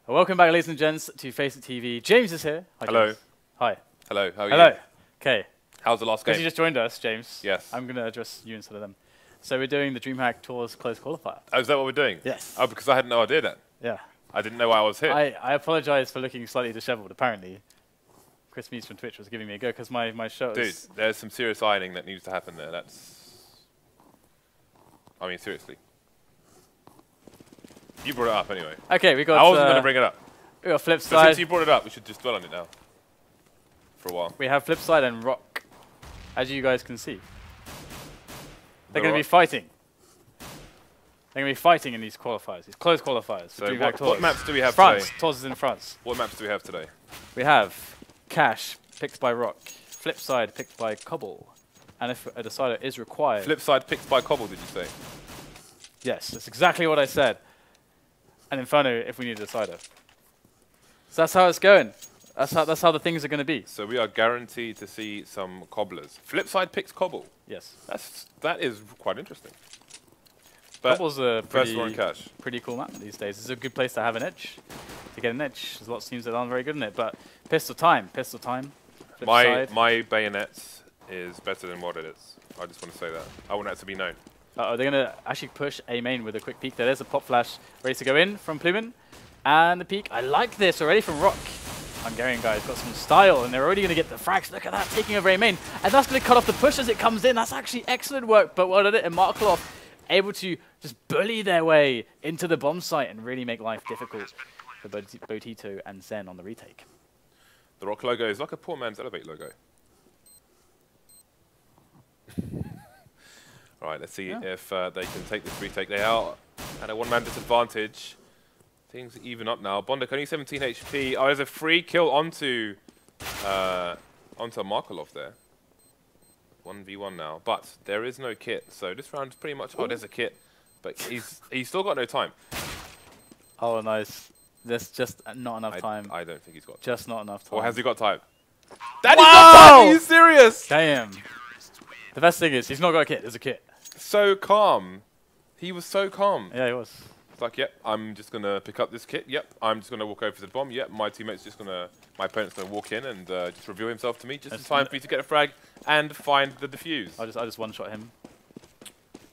Welcome back, ladies and gents, to FACEIT TV. James is here. Hi, Hello. James. Hi. Hello, how are you? Hello. Okay. How's the last game? Because you just joined us, James. Yes. I'm going to address you instead of them. So we're doing the DreamHack Tours close qualifier. Oh, is that what we're doing? Yes. Oh, because I had no idea then. Yeah. I didn't know why I was here. I apologize for looking slightly disheveled. Apparently, Chris Mees from Twitch was giving me a go because my shirt Dude, is... there's some serious ironing that needs to happen there. That's... I mean, seriously. You brought it up anyway. Okay, we got... I wasn't going to bring it up. We got But Flipside. since you brought it up, we should just dwell on it now. For a while. We have Flipside and Rock, as you guys can see. They're going to be Rock. fighting. They're going to be fighting in these qualifiers, these close qualifiers. So DreamHack Tours. what maps do we have France. today? Tours is in France. What maps do we have today? We have Cash, picked by Rock. Flipside, picked by Cobble. And if a decider is required... Flipside picked by Cobble, did you say? Yes, that's exactly what I said. And Inferno if we need a decider. So that's how it's going. That's how the things are going to be. So we are guaranteed to see some cobblers. Flipside picks Cobble. Yes. That is quite interesting. But Cobble's a first one Cash. pretty cool map these days. It's a good place to have an edge. To get an edge. There's lots of teams that aren't very good in it. But pistol time. Pistol time. My bayonets is better than WorldEdit's. I just want to say that. I want that to be known. Uh-oh, they're going to actually push A main with a quick peek there. There's a pop flash ready to go in from Plumen. And the peek. I like this already from Rock. Hungarian guys got some style, and they're already going to get the frags. Look at that, taking over A main. And that's going to cut off the push as it comes in. That's actually excellent work. But WorldEdit and Markelov able to just bully their way into the bomb site and really make life difficult for Bodito and Zen on the retake. The Rock logo is like a poor man's Elevate logo. All right, let's see if they can take this retake. They are at a one-man disadvantage. Things even up now. bondik only 17 HP. Oh, there's a free kill onto Markelov there. 1v1 now, but there is no kit. So this round is pretty much. Oh, there's a kit, but he's still got no time. Oh, nice. There's just not enough time. I don't think he's got. Just not enough time. Or has he got time? Daddy's got time. Are you serious? Damn. The best thing is he's not got a kit. There's a kit. So calm. He was so calm. Yeah, he was. It's like, yep, I'm just going to pick up this kit. Yep, I'm just going to walk over to the bomb. Yep, my teammate's just going to, my opponent's going to walk in and just reveal himself to me just in time for me to get a frag and find the defuse. I just one-shot him.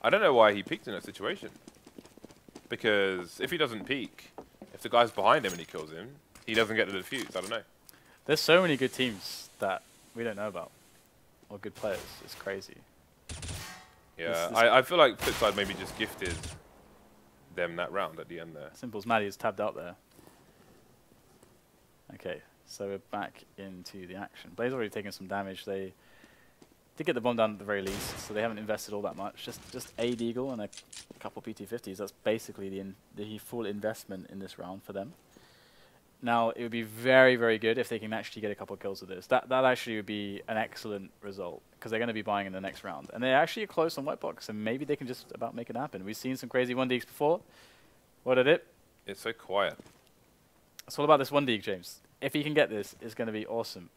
I don't know why he peeked in that situation. Because if he doesn't peek, if the guy's behind him and he kills him, he doesn't get the defuse. I don't know. There's so many good teams that we don't know about. Or good players. It's crazy. Yeah, I feel like Flipside maybe just gifted them that round at the end there. Simple as Maddie is tabbed out there. Okay, so we're back into the action. Blaze already taken some damage. They did get the bomb down at the very least, so they haven't invested all that much. Just a deagle and a couple PT50s. That's basically the full investment in this round for them. Now, it would be very, very good if they can actually get a couple of kills with this. That actually would be an excellent result, because they're going to be buying in the next round. And they're actually close on white box, and maybe they can just about make it happen. We've seen some crazy 1-digs before. WorldEdit? It's so quiet. It's all about this 1-dig, James. If he can get this, it's going to be awesome.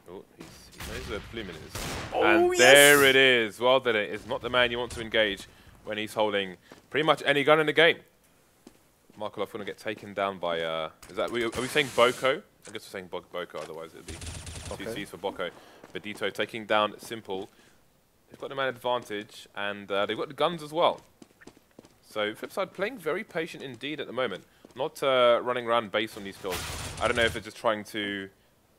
Oh, he knows where Plumen is. Oh, and there it is. WorldEdit is not the man you want to engage when he's holding pretty much any gun in the game. Markelov going to get taken down by, are we saying boco? I guess we're saying boco, otherwise it would be two C's for boco. Bodito taking down Simple. They've got the man advantage, and they've got the guns as well. So Flipside playing very patient indeed at the moment. Not running around base on these kills. I don't know if they're just trying to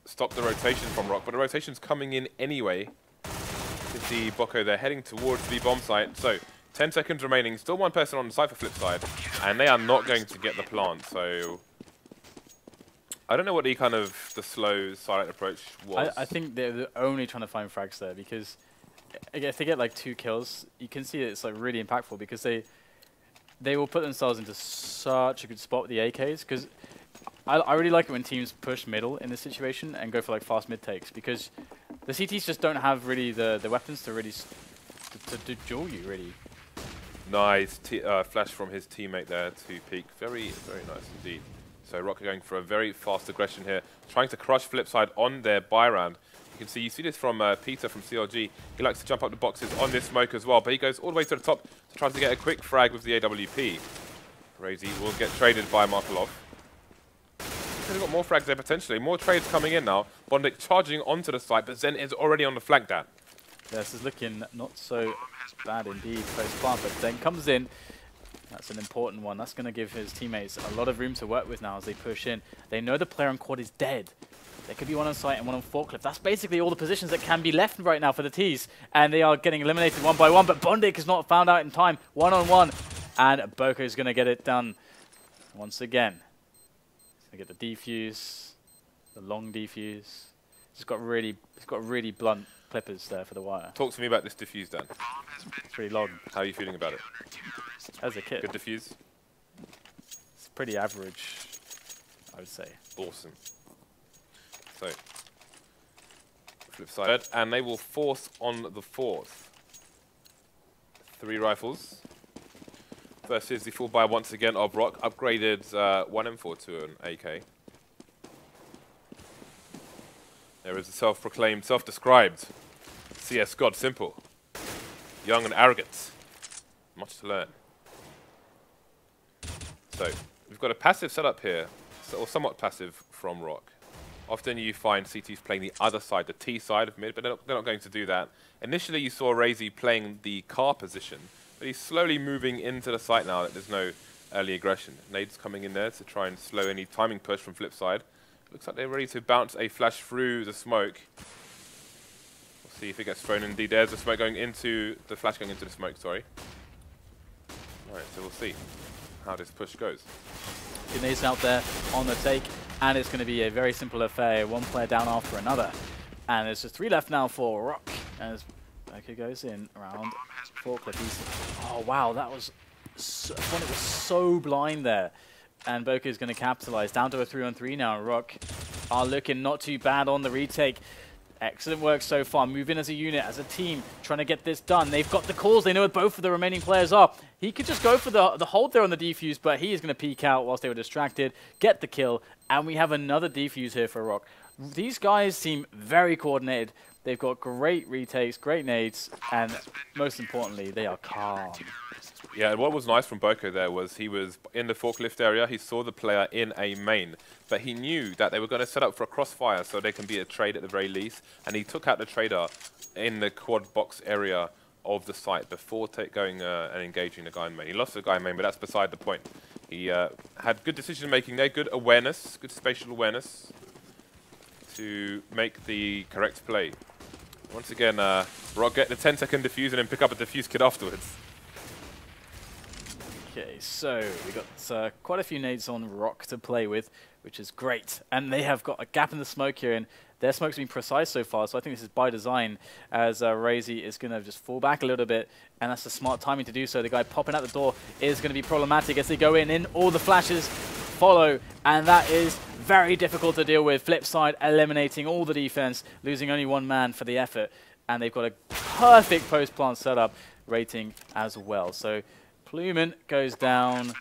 stop the rotation from Rock, but the rotation's coming in anyway. You can see boco, they're heading towards the bomb site. So 10 seconds remaining, still one person on the side for Flipside, and they are not going to get the plant, so I don't know what the slow silent approach was. I think they're only trying to find frags there, because if they get like 2 kills, you can see it's like really impactful, because they will put themselves into such a good spot with the AKs, because I really like it when teams push middle in this situation and go for like fast mid takes, because the CTs just don't have really the weapons to really to duel you really. Nice flash from his teammate there to peek. Very, very nice indeed. So Rock going for a very fast aggression here, trying to crush Flipside on their buy round. You see this from Peter from CLG. He likes to jump up the boxes on this smoke as well, but he goes all the way to the top to try to get a quick frag with the AWP. RAISY will get traded by Markelov. He's got more frags there potentially. More trades coming in now. bondik charging onto the site, but Zen is already on the flank down. Yeah, this is looking not so bad indeed post-plant, but Zen comes in. That's an important one. That's going to give his teammates a lot of room to work with now as they push in. They know the player on quad is dead. There could be one on site and one on forklift. That's basically all the positions that can be left right now for the T's. And they are getting eliminated one by one, but bondik is not found out in time. One-on-one. And boco is going to get it done once again. He's going to get the defuse, the long defuse. He's got really blunt clippers there for the wire. Talk to me about this diffuse, Dan. It's pretty long. How are you feeling about it? As a kid. Good diffuse? It's pretty average, I would say. Awesome. So, flip side, and they will force on the fourth. 3 rifles. First is the full buy once again of Rock, upgraded 1 M4 to an AK. There is a self-proclaimed, self-described CS god simple. Young and arrogant. Much to learn. So, we've got a passive setup here, or somewhat passive from Rock. Often you find CTs playing the other side, the T side of mid, but they're not going to do that. Initially you saw RAISY playing the car position, but he's slowly moving into the site now that there's no early aggression. Nades coming in there to try and slow any timing push from flip side. Looks like they're ready to bounce a flash through the smoke. We'll see if it gets thrown. Indeed, there's the smoke going into the flash going into the smoke, sorry. Alright, so we'll see how this push goes. Nades out there on the take, and it's going to be a very simple affair. One player down after another. And there's just 3 left now for Rock. As boco goes in around forklift. Oh wow, that was so, it was so blind there. And boco is going to capitalize. Down to a 3-on-3 now. Rock are looking not too bad on the retake. Excellent work so far. Move in as a unit, as a team, trying to get this done. They've got the calls. They know what both of the remaining players are. He could just go for the hold there on the defuse, but he is going to peek out whilst they were distracted, get the kill, and we have another defuse here for Rock. These guys seem very coordinated. They've got great retakes, great nades, and most importantly, they are calm. Yeah, and what was nice from boco there was he was in the forklift area, he saw the player in a main, but he knew that they were going to set up for a crossfire so they can be a trade at the very least, and he took out the trader in the quad box area of the site before going and engaging the guy in main. He lost the guy in main, but that's beside the point. He had good decision making there, good awareness, good spatial awareness to make the correct play. Once again, Rock get the 10-second defuse and then pick up a defuse kit afterwards. Okay, so we got quite a few nades on Rock to play with, which is great. And they have got a gap in the smoke here, and their smoke's been precise so far, so I think this is by design, as RAISY is going to just fall back a little bit, and that's the smart timing to do so. The guy popping out the door is going to be problematic as they go in. All the flashes follow, and that is very difficult to deal with. Flip side eliminating all the defense, losing only 1 man for the effort, and they've got a perfect post-plant setup rating as well. So Plumen goes down,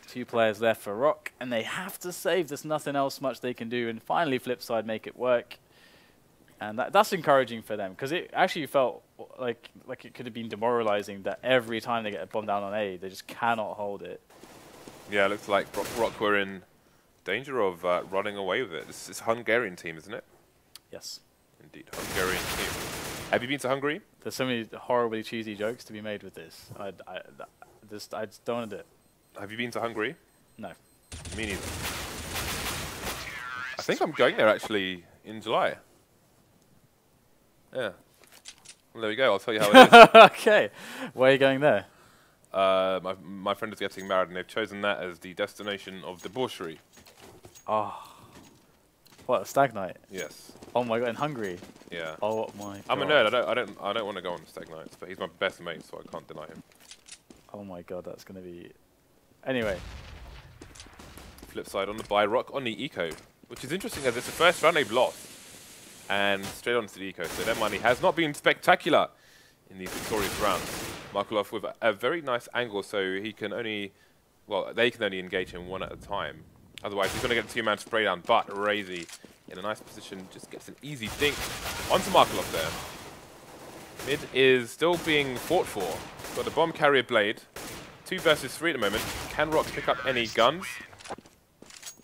2 players left for Rock, and they have to save. There's nothing else much they can do, and finally flip side make it work. And that's encouraging for them, because it actually felt like it could have been demoralizing that every time they get a bomb down on A, they just cannot hold it. Yeah, it looks like Rock were in danger of running away with it. This is a Hungarian team, isn't it? Yes. Indeed, Hungarian team. Have you been to Hungary? There's so many horribly cheesy jokes to be made with this. I just don't want to do it. Have you been to Hungary? No. Me neither. I think I'm going there actually in July. Yeah. Well, there we go. I'll tell you how it is. Okay. Where are you going there? My friend is getting married, and they've chosen that as the destination of debauchery. Oh. What, a stag night? Yes. Oh my god, in Hungary? Yeah. Oh my god. I'm a nerd. I don't want to go on stag nights, but he's my best mate, so I can't deny him. Oh my god, that's gonna be. Anyway. Flip side on the buy, Rock on the eco, which is interesting as it's the first round they've lost, and straight onto the eco. So their money has not been spectacular in these victorious rounds. Markelov with a very nice angle, so he can only, well, they can only engage him 1 at a time. Otherwise, he's going to get a 2-man spray down, but RAISY in a nice position just gets an easy dink onto Markelov there. Mid is still being fought for. Got the bomb carrier blade. 2 versus 3 at the moment. Can Rock pick up any guns?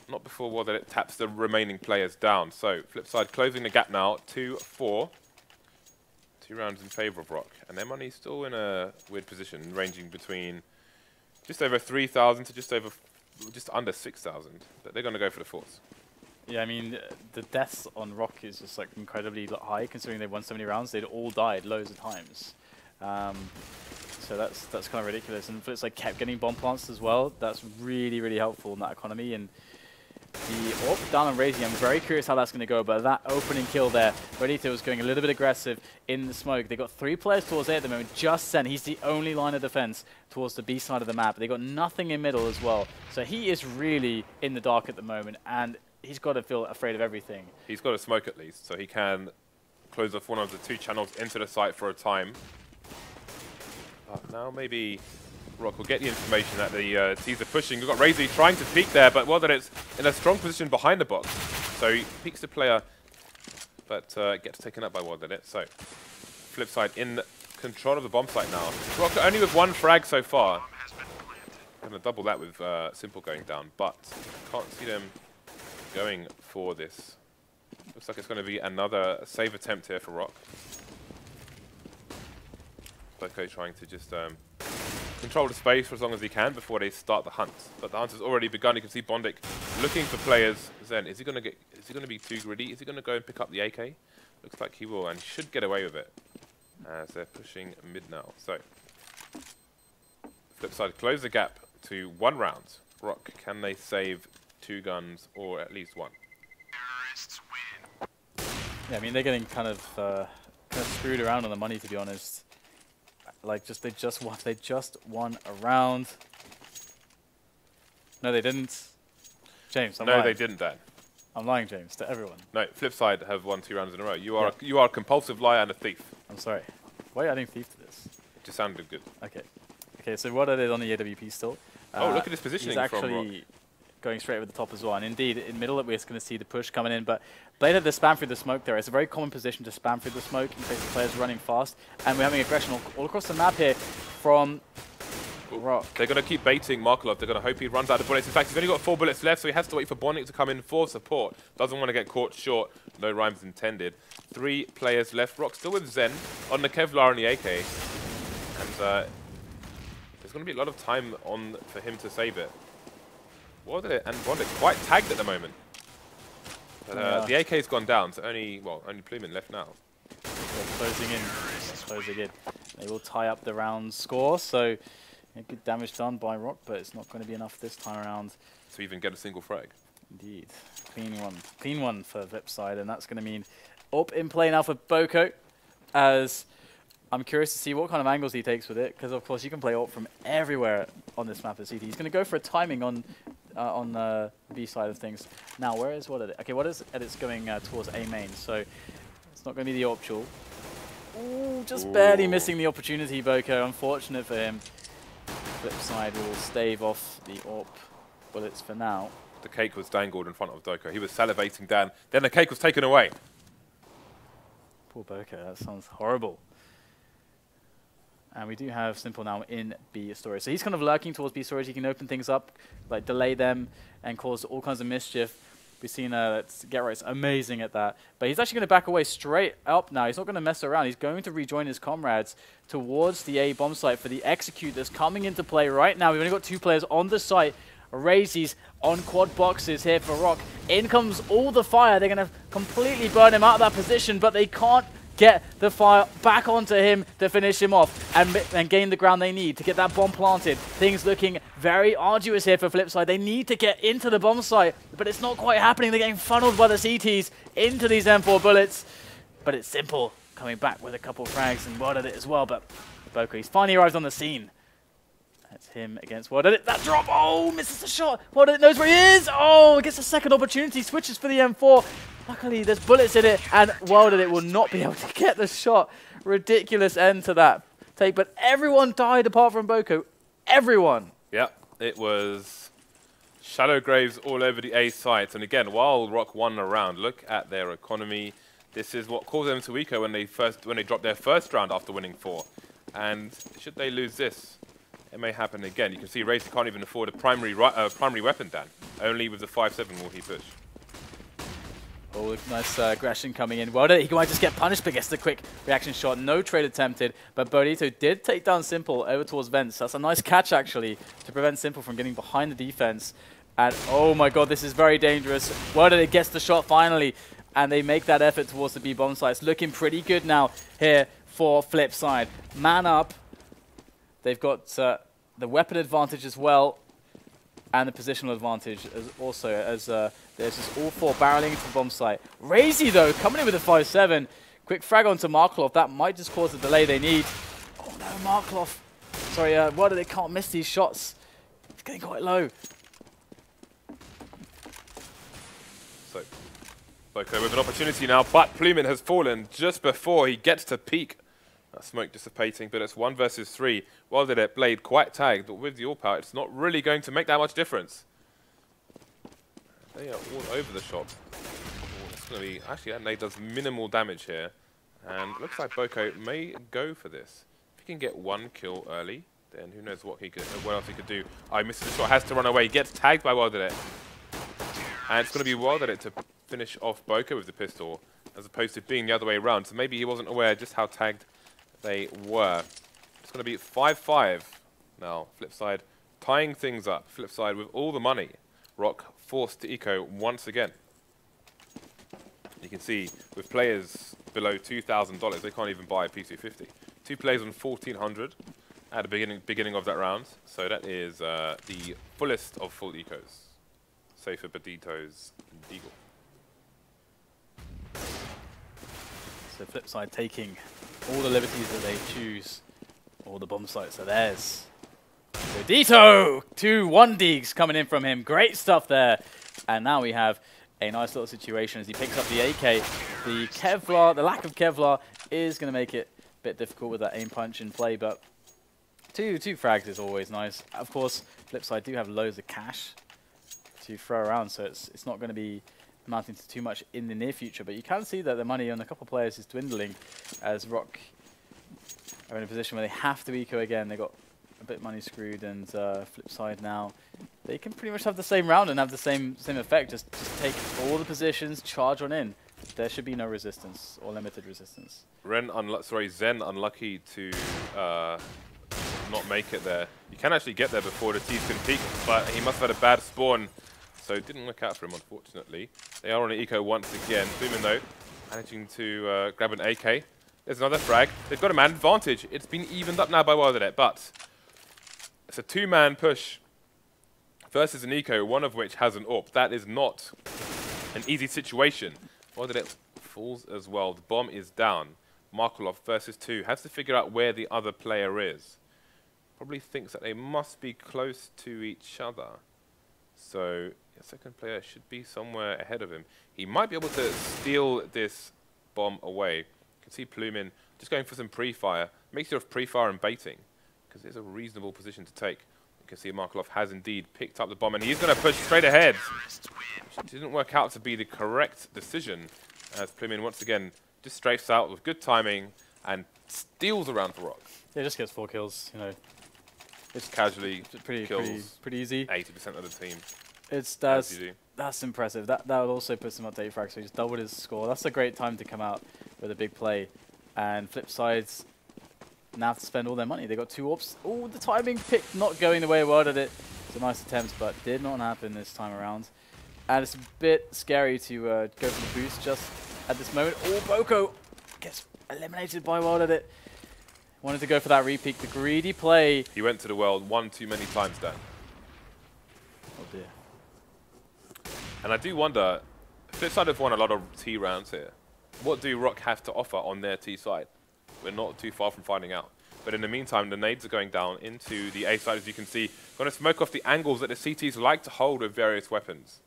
Not before WorldEdit taps the remaining players down. So, Flipside closing the gap now, 2-4. 2 rounds in favour of Rock. And their money's still in a weird position, ranging between just over 3,000 to just under 6,000. But they're going to go for the fourth. Yeah, I mean, the deaths on Rock is just like incredibly high, considering they won so many rounds. They'd all died loads of times. So that's kind of ridiculous. And it's like kept getting bomb plants as well. That's really, really helpful in that economy. And the AWP down on RAISY, I'm very curious how that's going to go, but that opening kill there, Bodito was going a little bit aggressive in the smoke. They got 3 players towards A at the moment, just ZEN. He's the only line of defense towards the B side of the map. They got nothing in middle as well. So he is really in the dark at the moment, and he's got to feel afraid of everything. He's got to smoke at least, so he can close off one of the 2 channels into the site for a time. But now maybe Rock will get the information that the T's are pushing. We've got RAISY trying to peek there, but WorldEdit's in a strong position behind the box. So he peeks the player, but gets taken up by WorldEdit. So Flipside in control of the bomb site now. Rock only with 1 frag so far. Going to double that with Simple going down, but can't see them going for this. Looks like it's going to be another save attempt here for Rock. Boco trying to just control the space for as long as he can before they start the hunt. But the hunt has already begun. You can see bondik looking for players. ZEN, is he going to be too greedy? Is he going to go and pick up the AK? Looks like he will, and he should get away with it as they're pushing mid now. So Flipside close the gap to 1 round. Rock, can they save 2 guns or at least 1? Yeah, I mean, they're getting kind of screwed around on the money, to be honest. Like, they just won a round. No, they didn't. James, I'm lying. No, they didn't, Dan. I'm lying, James, to everyone. No, Flipside have won 2 rounds in a row. You are a compulsive liar and a thief. I'm sorry. Why are you adding thief to this? It just sounded good. Okay. Okay, so what it is on the AWP still. Oh, look at his positioning he's from Rock. actually going straight over the top as well. And indeed, in middle, we're just going to see the push coming in. But Blade had the spam through the smoke there. It's a very common position to spam through the smoke in case the player's running fast. And we're having aggression all across the map here from Rock. They're going to keep baiting Markelov. They're going to hope he runs out of bullets. In fact, he's only got 4 bullets left, so he has to wait for bondik to come in for support. Doesn't want to get caught short. No rhymes intended. 3 players left. Rock still with ZEN on the Kevlar and the AK. And there's going to be a lot of time on for him to save it. WorldEdit and bondik quite tagged at the moment. But the AK's gone down, so only Plumin left now. They're closing in. Closing in. They will tie up the round score, so good damage done by Rock, but it's not going to be enough this time around. To even get a single frag. Indeed. Clean one. Clean one for Flipside, and that's going to mean up in play now for boco, as I'm curious to see what kind of angles he takes with it, because of course you can play AWP from everywhere on this map at CT. He's going to go for a timing on the B side of things. Now, where is WorldEdit? Okay, WorldEdit's going towards A main, so it's not going to be the AWP duel. Ooh, just barely missing the opportunity, boco. Unfortunate for him. Flipside will stave off the AWP bullets for now. The cake was dangled in front of Doko. He was salivating down. Then the cake was taken away. Poor boco, that sounds horrible. And we do have Simple now in B storage. So he's kind of lurking towards B storage. He can open things up, like delay them, and cause all kinds of mischief. We've seen GetRight's amazing at that. But he's actually going to back away straight up now. He's not going to mess around. He's going to rejoin his comrades towards the A bomb site for the execute that's coming into play right now. We've only got 2 players on the site. RAISY's on quad boxes here for Rock. In comes all the fire. They're going to completely burn him out of that position, but they can't get the fire back onto him to finish him off and gain the ground they need to get that bomb planted. Things looking very arduous here for Flipside. They need to get into the bomb site, but it's not quite happening. They're getting funneled by the CTs into these M4 bullets. But it's Simple coming back with a couple of frags and WorldEdit as well. But boco, he's finally arrived on the scene. That's him against WorldEdit. That drop, oh, misses the shot. WorldEdit knows where he is. Oh, gets a second opportunity, switches for the M4. Luckily, there's bullets in it, and WorldEdit will not be able to get the shot. Ridiculous end to that take, but everyone died apart from boco. Everyone. Yeah, it was shallow graves all over the A site. And again, while Rock won a round, look at their economy. This is what caused them to weaker when they dropped their first round after winning 4. And should they lose this, it may happen again. You can see RAISY can't even afford a primary weapon, Dan. Only with the 5-7 will he push. Oh, nice aggression coming in. Well, he might just get punished, but gets the quick reaction shot. No trade attempted, but bodito did take down Simple over towards Vents. That's a nice catch, actually, to prevent Simple from getting behind the defense. And, oh my god, this is very dangerous. WorldEdit gets the shot finally, and they make that effort towards the B bomb site. It's looking pretty good now here for Flipside. Man up. They've got the weapon advantage as well, and the positional advantage as also, as there's just all four barreling into the bomb site. RAISY, though, coming in with a 5-7. Quick frag onto Markelov. That might just cause the delay they need. Oh no, Markelov. Sorry, WorldEdit can't miss these shots. It's getting quite low. So, boco with an opportunity now, but Plumin has fallen just before he gets to peak. That smoke dissipating, but it's 1 versus 3. WorldEdit played quite tagged, but with the AWP, it's not really going to make that much difference. They are all over the shop. It's going to be, actually, that nade does minimal damage here. And looks like boco may go for this. If he can get 1 kill early, then who knows what else he could do. Oh, he misses the shot, has to run away. He gets tagged by WorldEdit. And it's going to be WorldEdit to finish off boco with the pistol, as opposed to being the other way around. So maybe he wasn't aware just how tagged they were. It's going to be 5-5 now. Flipside tying things up. Flipside with all the money. Rock forced to eco once again. You can see with players below $2,000, they can't even buy a PC50. 2 players on 1,400 at the beginning of that round. So that is the fullest of full ecos. Save for boditos and deagle. So Flipside taking all the liberties that they choose. All the bomb sites are theirs. Bodito! 2 1-digs coming in from him. Great stuff there. And now we have a nice little situation as he picks up the AK. The Kevlar, the lack of Kevlar is going to make it a bit difficult with that aim punch in play, but two frags is always nice. Of course, Flipside do have loads of cash to throw around, so it's not going to be amounting to too much in the near future, but you can see that the money on a couple of players is dwindling as Rock are in a position where they have to eco again. They got a bit money screwed, and Flipside now, they can pretty much have the same round and have the same effect. Just take all the positions, charge on in. There should be no resistance or limited resistance. Zen unlucky to not make it there. You can actually get there before the T's can peak, but he must have had a bad spawn, so it didn't work out for him, unfortunately. They are on an eco once again. Plumin, though, managing to grab an AK. There's another frag. They've got a man advantage. It's been evened up now by WorldEdit, but it's a 2-man push versus an eco, one of which has an AWP. That is not an easy situation. WorldEdit falls as well. The bomb is down. Markelov versus 2 has to figure out where the other player is. Probably thinks that they must be close to each other. So the second player should be somewhere ahead of him. He might be able to steal this bomb away. You can see Plumin just going for some pre-fire. Mixture of pre-fire and baiting, because it's a reasonable position to take. You can see Markelov has indeed picked up the bomb, and he's going to push straight ahead. Which didn't work out to be the correct decision, as Plumin once again just strafes out with good timing and steals around for Rock. Yeah, just gets 4 kills, you know. It's casually pretty easy. 80% of the team. That's impressive. That would also put him up to 8 frags, so he's doubled his score. That's a great time to come out with a big play. And Flipside's now have to spend all their money. They got 2 AWPs. Oh, the timing pick not going the way it WorldEdit. It's a nice attempt, but did not happen this time around. And it's a bit scary to go for the boost just at this moment. Oh, boco gets eliminated by WorldEdit. Wanted to go for that repeat. The greedy play. He went to the world one too many times, Dan. Oh dear. And I do wonder, Flipside have won a lot of T rounds here. What do Rock have to offer on their T side? We're not too far from finding out. But in the meantime, the nades are going down into the A side, as you can see. Going to smoke off the angles that the CTs like to hold with various weapons.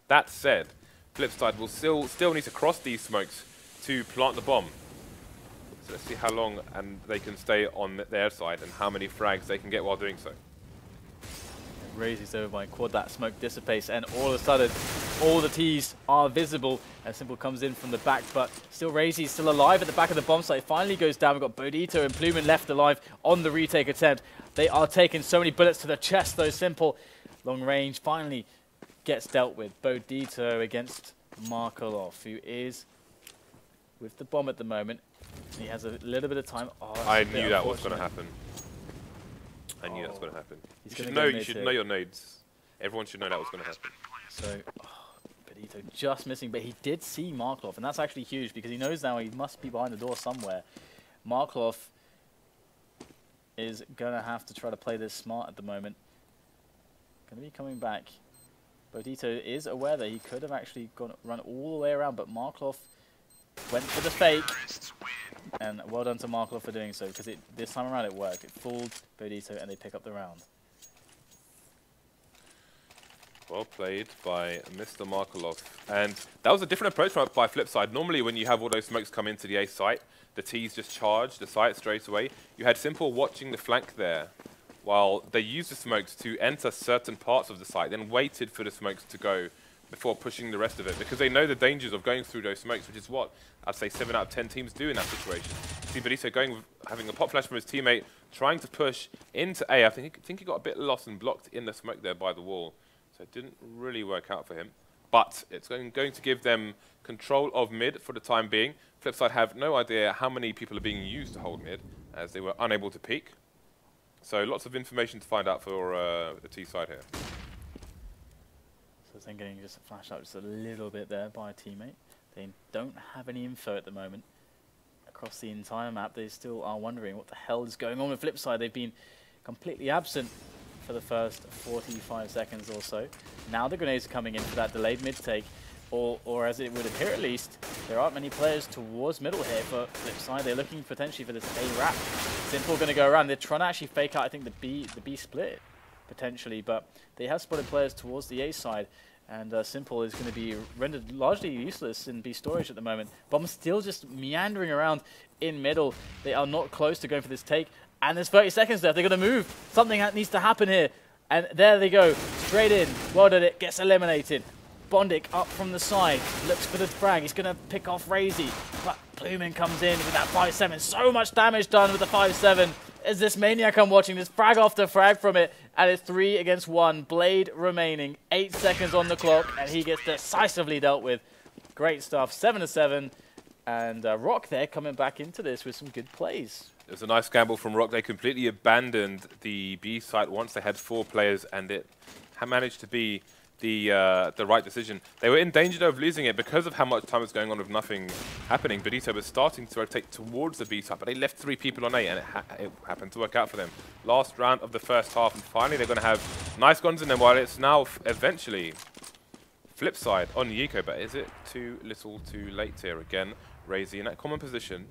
That said, Flipside will still need to cross these smokes to plant the bomb. So let's see how long and they can stay on their side and how many frags they can get while doing so. RAISY's over by quad, that smoke dissipates, and all of a sudden, all the T's are visible. And Simple comes in from the back, but still RAISY's still alive at the back of the bomb site. Finally goes down. We've got bodito and Plumin left alive on the retake attempt. They are taking so many bullets to the chest, though. Simple. Long range finally gets dealt with. Bodito against Markelov, who is with the bomb at the moment. He has a little bit of time. Oh, I knew that was going to happen. I knew that was going to happen. You should know your nades. Everyone should know that was going to happen. So, Bodito just missing, but he did see Markelov, and that's actually huge because he knows now he must be behind the door somewhere. Markelov is going to have to try to play this smart at the moment. Going to be coming back. Bodito is aware that he could have actually run all the way around, but Markelov went for the fake. And well done to Markelov for doing so, because this time around it worked. It fooled Bodito and they pick up the round. Well played by Mr. Markelov. And that was a different approach by Flipside. Normally when you have all those smokes come into the A site, the T's just charge the site straight away. You had Simple watching the flank there, while they used the smokes to enter certain parts of the site, then waited for the smokes to go before pushing the rest of it, because they know the dangers of going through those smokes, which is what I'd say 7 out of 10 teams do in that situation. See Bodito going with having a pop flash from his teammate, trying to push into A. I think he got a bit lost and blocked in the smoke there by the wall, so it didn't really work out for him. But it's going to give them control of mid for the time being. Flipside have no idea how many people are being used to hold mid, as they were unable to peek. So lots of information to find out for the T side here. So then getting just a flash out just a little bit there by a teammate. They don't have any info at the moment across the entire map. They still are wondering what the hell is going on with Flipside. They've been completely absent for the first 45 seconds or so. Now the grenades are coming in for that delayed mid take, or as it would appear at least, there aren't many players towards middle here for Flipside. They're looking potentially for this A wrap. Simple going to go around. They're trying to actually fake out, I think, the B split potentially, but they have spotted players towards the A side, and Simple is going to be rendered largely useless in B storage at the moment. Bomb still just meandering around in middle. They are not close to going for this take, and there's 30 seconds left. They're going to move. Something needs to happen here, and there they go, straight in. WorldEdit gets eliminated. bondik up from the side, looks for the frag. He's going to pick off RAISY, but Plumin comes in with that 5-7. So much damage done with the 5-7. Is this maniac I'm watching? This frag after frag from it, and it's 3 against 1. Blade remaining, 8 seconds on the clock, and he gets decisively dealt with. Great stuff, 7-7, and Rock there coming back into this with some good plays. It was a nice gamble from Rock. They completely abandoned the B site once they had 4 players, and it managed to be the right decision. They were in danger of losing it because of how much time was going on with nothing happening. Bodito was starting to rotate towards the B site, but they left 3 people on A, and it happened to work out for them. Last round of the first half, and finally they're going to have nice guns in them, while it's now eventually Flipside on Yiko. But is it too little too late here again? RAISY in that common position.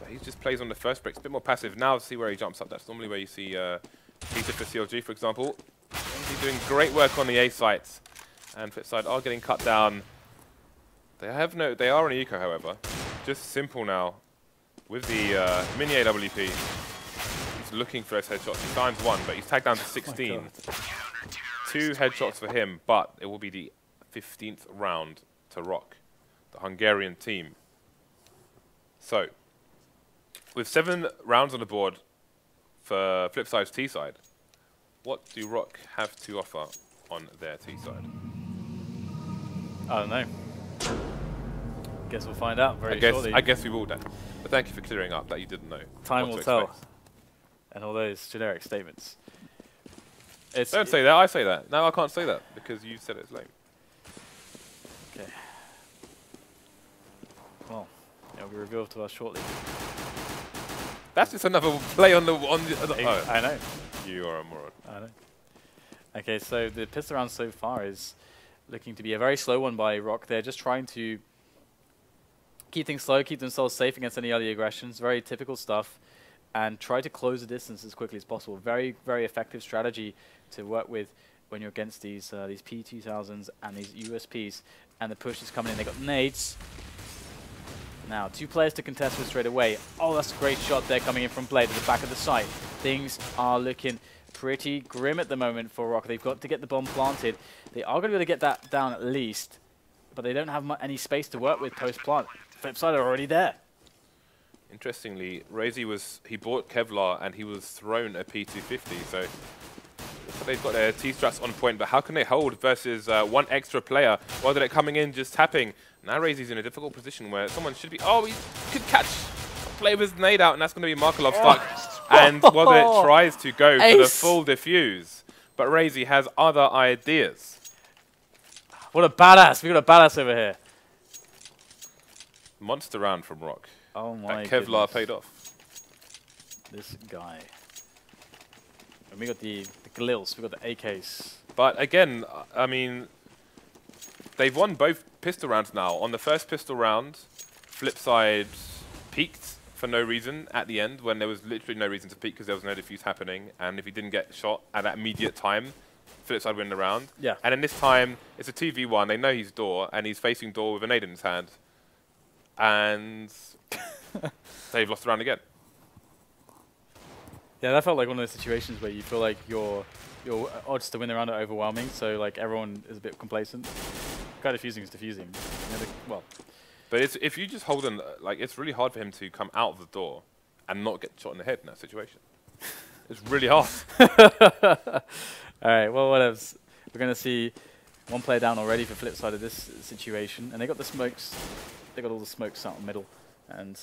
But he just plays on the first break. It's a bit more passive. Now see where he jumps up. That's normally where you see Peter for CLG, for example. He's doing great work on the A sites, and Flipside are getting cut down. They are on a eco, however. Just Simple now with the mini AWP. He's looking for those headshots. He finds 1, but he's tagged down to 16. 2 headshots for him, but it will be the 15th round to Rock, the Hungarian team. So, with 7 rounds on the board for Flipside's T side, what do Rock have to offer on their T side? I don't know. Guess we'll find out very shortly. I guess we will then. But thank you for clearing up that you didn't know. Time will tell. And all those generic statements. Don't say that, I say that. No, I can't say that because you said it's lame. Okay. Well, it'll be revealed to us shortly. That's just another play on the I know. You are a moron. I know. Okay, so the pistol round so far is looking to be a very slow one by Rock. They're just trying to keep things slow, keep themselves safe against any other aggressions. Very typical stuff. And try to close the distance as quickly as possible. Very, very effective strategy to work with when you're against these P2000s and these USPs. And the push is coming in. They got nades. Now, 2 players to contest with straight away. Oh, that's a great shot there coming in from Blade at the back of the site. Things are looking pretty grim at the moment for Rock. They've got to get the bomb planted. They are going to be able to get that down at least, but they don't have any space to work with post-plant. Flipside are already there. Interestingly, RAISY he bought Kevlar and he was thrown a P250, so they've got their T-strats on point, but how can they hold versus one extra player while they're coming in just tapping? Now RAISY's in a difficult position where someone should be, oh, he could catch Flavor's nade out, and that's going to be Markelov stuck. And WorldEdit tries to go for the full defuse, but RAISY has other ideas. What a badass. We got a badass over here. Monster round from Rock. Oh my That Kevlar goodness. paid off. This guy. And we got the Glils, we got the AKs. But again, I mean, they've won both pistol rounds now. On the first pistol round, Flipside peaked for no reason at the end when there was literally no reason to peak because there was no defuse happening. And if he didn't get shot at that immediate time, Flipside win the round. Yeah. And in this time, it's a 2v1. They know he's door, and he's facing door with a nade in his hand. And they've lost the round again. Yeah, that felt like one of those situations where you feel like your odds to win the round are overwhelming, so like everyone is a bit complacent. Guy defusing is defusing. Well, but it's, if you just hold him, like it's really hard for him to come out of the door and not get shot in the head in that situation. It's really hard. All right, well, whatever. We're going to see one player down already for Flipside of this situation, and they got the smokes. They got all the smokes out in the middle, and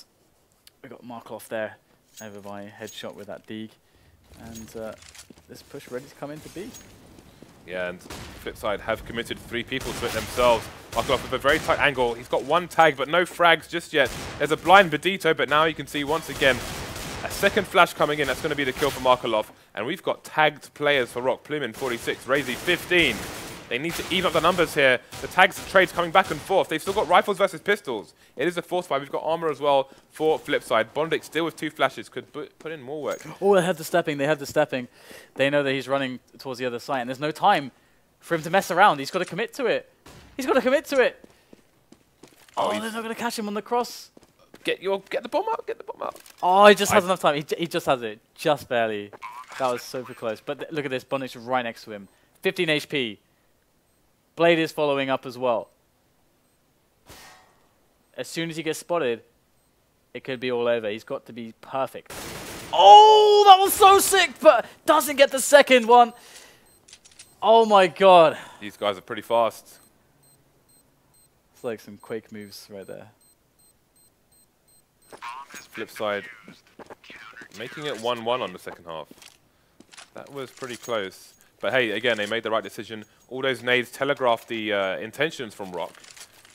we got Markelov there over by headshot with that dig, and this push ready to come into B. Yeah, and Flipside have committed 3 people to it themselves. Markelov with a very tight angle. He's got 1 tag, but no frags just yet. There's a blind Bodito, but now you can see once again a second flash coming in. That's going to be the kill for Markelov. And we've got tagged players for Rock. Plum in 46, RAISY 15. They need to even up the numbers here. The tags and trades coming back and forth. They've still got rifles versus pistols. It is a force fight. We've got armor as well for Flipside. bondik still with 2 flashes. Could put in more work. Oh, they have the stepping. They have the stepping. They know that he's running towards the other side, and there's no time for him to mess around. He's got to commit to it. He's got to commit to it. Oh, they're not going to catch him on the cross. Get the bomb out. Get the bomb out. Oh, he just has enough time. He just has it. Just barely. That was super close. But look at this. bondik's right next to him. 15 HP. Blade is following up as well. As soon as he gets spotted, it could be all over. He's got to be perfect. Oh, that was so sick, but doesn't get the second one. Oh my god. These guys are pretty fast. It's like some Quake moves right there. Flipside making it 1-1 on the second half. That was pretty close. But hey, again, they made the right decision. All those nades telegraphed the intentions from Rock.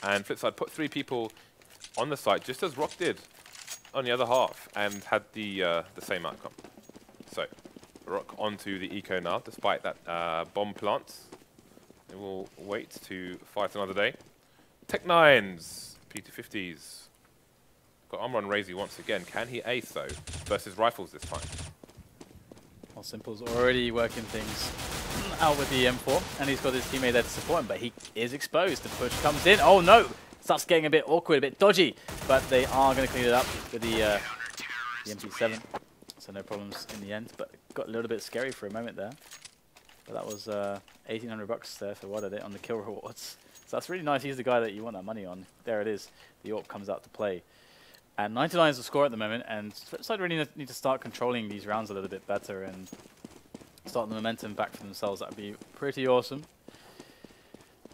And Flipside put 3 people on the site, just as Rock did on the other half, and had the same outcome. So, Rock onto the eco now, despite that bomb plant. They will wait to fight another day. Tech-9s, P250s. Got armor on RAISY once again. Can he ace, though, versus rifles this time? Well, Simple's already working things out with the M4, and he's got his teammate there to support him, but he is exposed. The push comes in. Oh, no! Starts getting a bit awkward, a bit dodgy, but they are going to clean it up with the MP7, so no problems in the end, but got a little bit scary for a moment there. But that was 1,800 bucks there for WorldEdit on the kill rewards. So that's really nice. He's the guy that you want that money on. There it is. The AWP comes out to play. And 99 is the score at the moment, and Flipside really need to start controlling these rounds a little bit better and start the momentum back for themselves. That would be pretty awesome.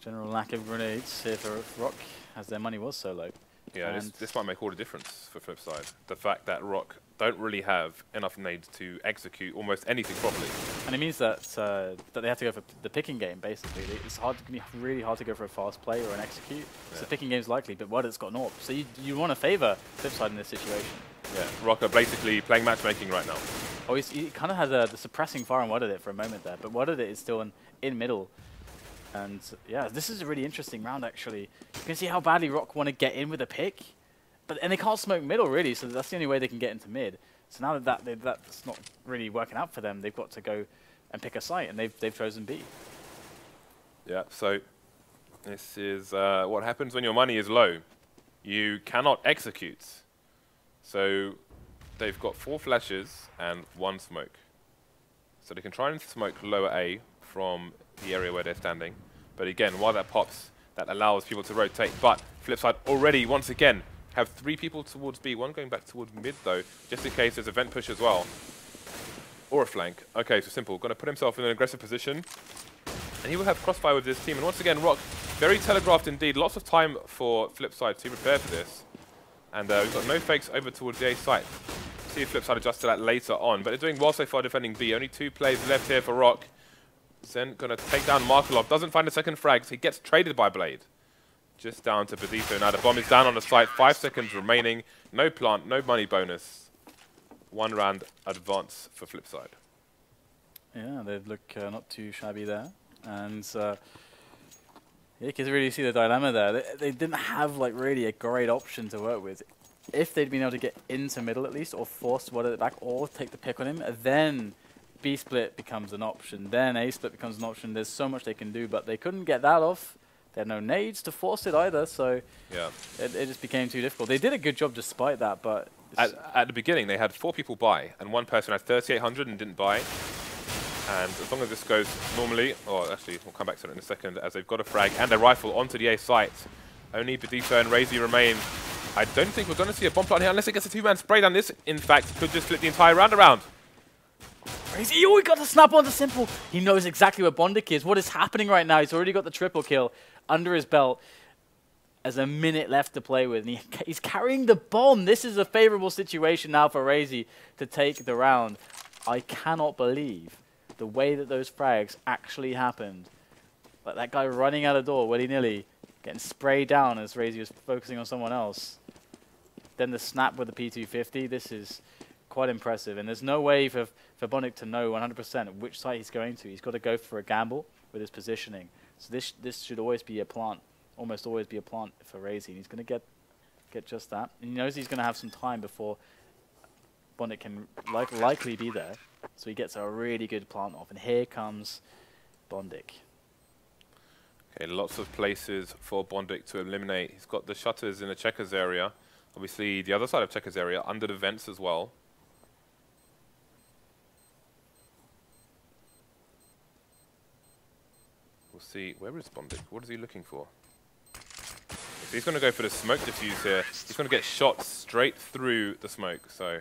General lack of grenades here for Rock, as their money was so low. Yeah, this might make all the difference for Flipside. The fact that Rock don't really have enough nades to execute almost anything properly. And it means that that they have to go for the picking game, basically. It's hard to be really hard to go for a fast play or an execute. Yeah. So picking game is likely, but WorldEdit's got an AWP. So you want to favour Flipside in this situation. Yeah, Rock are basically playing matchmaking right now. Oh, he kind of had the suppressing fire on WorldEdit for a moment there, but WorldEdit is still in middle. And yeah, this is a really interesting round, actually. You can see how badly Rock want to get in with a pick, and they can't smoke middle, really, so that's the only way they can get into mid. So now that's not really working out for them, they've got to go and pick a site, and they've chosen B. Yeah, so this is what happens when your money is low. You cannot execute. So they've got 4 flashes and 1 smoke. So they can try and smoke lower A from the area where they're standing. But again, while that pops, that allows people to rotate. But Flipside already, once again, Have 3 people towards B, 1 going back towards mid though, just in case there's a vent push as well. Or a flank. Okay, so simple. Going to put himself in an aggressive position. And he will have crossfire with this team. And once again, Rock, very telegraphed indeed. Lots of time for Flipside to prepare for this. And we've got no fakes over towards the A site. See if Flipside adjusts to that later on. But they're doing well so far defending B. Only 2 plays left here for Rock. Zen going to take down Markelov. Doesn't find a second frag, so he gets traded by Blade. Just down to Bodito. Now the bomb is down on the site. 5 seconds remaining. No plant, no money bonus. 1 round advance for Flipside. Yeah, they look not too shabby there. And you can really see the dilemma there. They didn't have like really a great option to work with. If they'd been able to get into middle at least, or force one at the back, or take the pick on him, then B split becomes an option. Then A split becomes an option. There's so much they can do, but they couldn't get that off. They had no nades to force it either, so yeah, it just became too difficult. They did a good job despite that, but at the beginning they had 4 people buy, and 1 person had 3,800 and didn't buy. And as long as this goes normally, or actually we'll come back to it in a second, as they've got a frag and a rifle onto the A site, only Bodito and RAISY remain. I don't think we're going to see a bomb plant here unless it gets a 2-man spray down. This, in fact, could just flip the entire round around. RAISY, oh, he got the snap on the simple. He knows exactly where bondik is. What is happening right now? He's already got the triple kill under his belt. There's a minute left to play with, and he's carrying the bomb. This is a favorable situation now for RAISY to take the round. I cannot believe the way that those frags actually happened. Like that guy running out the door willy-nilly, getting sprayed down as RAISY was focusing on someone else. Then the snap with the P250. This is quite impressive, and there's no way for bondik to know 100% which side he's going to. He's got to go for a gamble with his positioning. So this should always be a plant, almost always be a plant for RAISY. And he's going to get just that. And he knows he's going to have some time before bondik can likely be there. So he gets a really good plant off. And here comes bondik. Okay, lots of places for bondik to eliminate. He's got the shutters in the checkers area. Obviously, the other side of checkers area, under the vents as well. We'll see. Where is bondik? What is he looking for? So he's going to go for the smoke diffuse here. He's going to get shot straight through the smoke. So,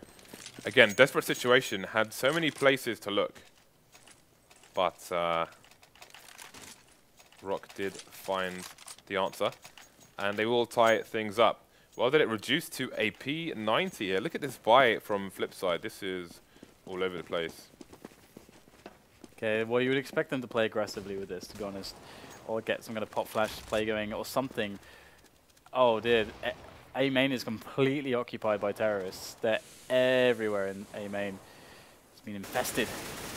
again, desperate situation. Had so many places to look. But Rock did find the answer. And they will tie things up. Well, did it reduce to a P90 here? Look at this buy from Flipside. This is all over the place. Okay, well, you would expect them to play aggressively with this, to be honest. Or get some kind of pop flash play going or something. Oh, dude. A main is completely occupied by terrorists. They're everywhere in A main. It's been infested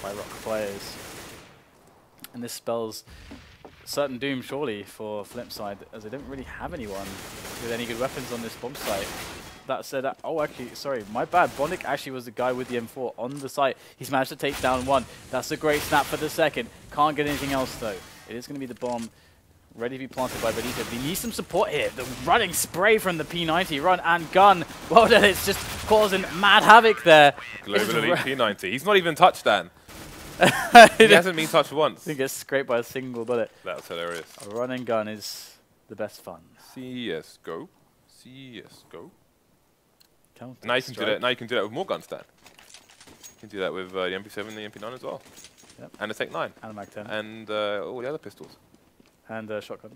by Rock players. And this spells certain doom, surely, for Flipside, as they don't really have anyone with any good weapons on this bomb site. That said, oh, actually, sorry, my bad. bondik actually was the guy with the M4 on the site. He's managed to take down 1. That's a great snap for the second. Can't get anything else, though. It is going to be the bomb ready to be planted by Bodito. He needs some support here. The running spray from the P90, run and gun. Well, it's just causing mad havoc there. Globally P90. He's not even touched, Dan. He hasn't been touched once. He gets scraped by a single bullet. That's hilarious. A run and gun is the best fun. CSGO. CSGO. Counter Now you can strike. do that. Now you can do that with more guns, Dan. You can do that with the MP7 and the MP9 as well. Yep. And the Tech 9. And a Mag 10. And all the other pistols. And shotgun.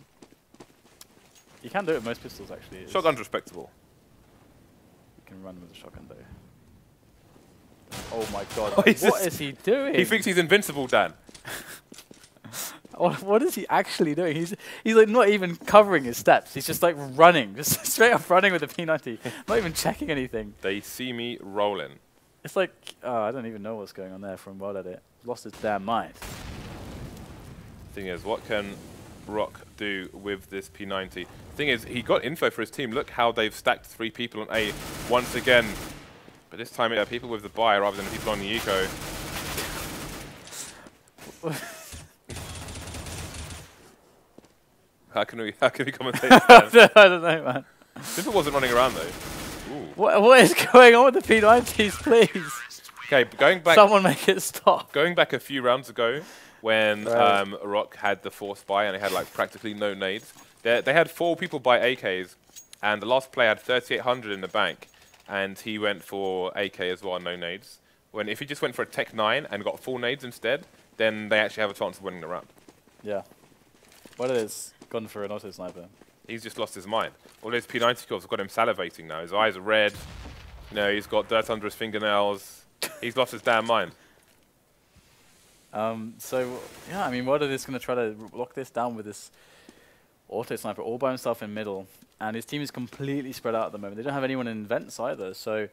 You can do it with most pistols, actually. Shotgun's respectable. You can run with a shotgun, though. Oh my god. Oh, what is he doing? He thinks he's invincible, Dan. What is he actually doing? He's like not even covering his steps. He's just like running. Just straight up running with the P90. Not even checking anything. They see me rolling. It's like, I don't even know what's going on there from WorldEdit. Lost his damn mind. Thing is, what can Rock do with this P90? Thing is, he got info for his team. Look how they've stacked 3 people on A once again. But this time, people with the buy rather than the people on the eco. How can we commentate that? I don't know, man. Simple wasn't running around though. Ooh. What is going on with the P90s, please? Okay, going back. Someone make it stop. Going back a few rounds ago, when Rock had the force buy and they had like practically no nades. They had 4 people buy AKs, And the last player had 3,800 in the bank, and he went for AK as well, no nades. When if he just went for a Tech 9 and got full nades instead, then they actually have a chance of winning the round. Yeah. What is gone for an auto sniper? He's just lost his mind. All his P90 kills have got him salivating now. His eyes are red. You know, he's got dirt under his fingernails. He's lost his damn mind. So, yeah, I mean, WorldEdit is going to try to lock this down with this auto sniper all by himself in middle. And his team is completely spread out at the moment. They don't have anyone in vents either. So